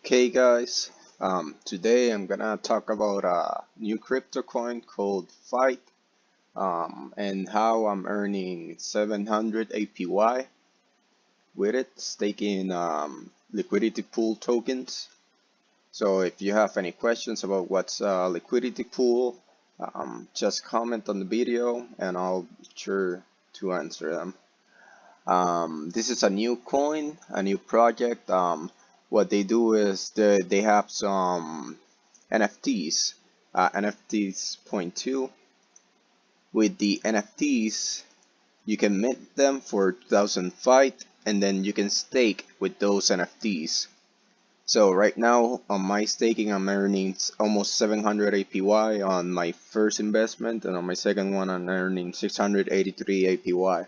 Okay guys, today I'm gonna talk about a new crypto coin called Fight and how I'm earning 700 APY with it, staking liquidity pool tokens. So if you have any questions about what's a liquidity pool, just comment on the video and I'll be sure to answer them. This is a new coin, a new project. What they do is they have some NFTs, NFTs point two. With the NFTs, you can mint them for 2,000 fight, and then you can stake with those NFTs. So right now on my staking, I'm earning almost 700 APY on my first investment, and on my second one, I'm earning 683 APY.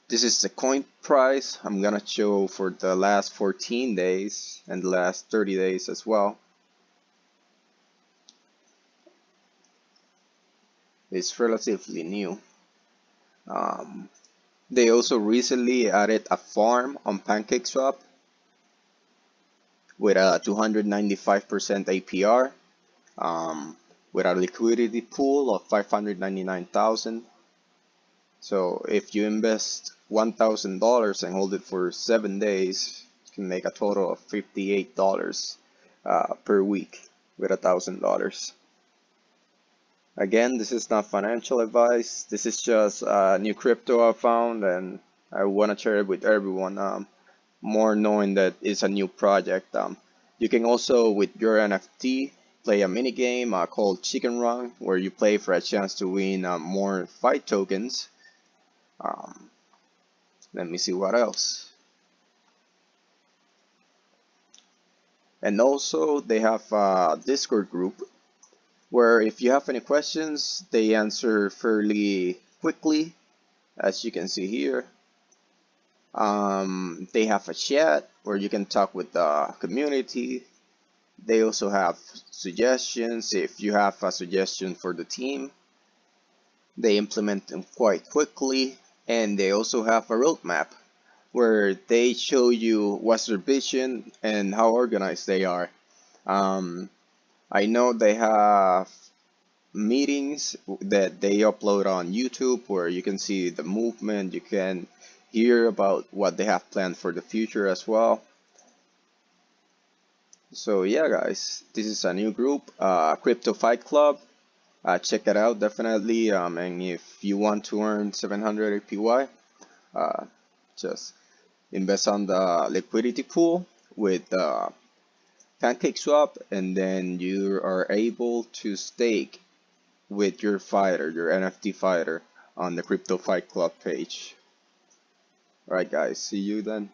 This is the coin price I'm gonna show for the last 14 days and the last 30 days as well. It's relatively new. They also recently added a farm on PancakeSwap with a 295% APR, with a liquidity pool of 599,000. So if you invest $1,000 and hold it for 7 days, you can make a total of $58 per week with $1,000. Again, this is not financial advice. This is just new crypto I found, and I want to share it with everyone. More knowing that it's a new project. You can also, with your NFT, play a mini game called Chicken Run, where you play for a chance to win more fight tokens. Let me see what else. And also, they have a Discord group where if you have any questions, they answer fairly quickly, as you can see here. They have a chat where you can talk with the community. They also have suggestions if you have a suggestion for the team. They implement them quite quickly, and they also have a roadmap where they show you what's their vision and how organized they are. I know they have meetings that they upload on YouTube where you can see the movement, you can hear about what they have planned for the future as well. So yeah guys, this is a new group, Crypto Fight Club. Check it out definitely, and if you want to earn 700 APY, just invest on the liquidity pool with PancakeSwap, and then you are able to stake with your fighter, your NFT fighter, on the Crypto Fight Club page. Alright guys, see you then.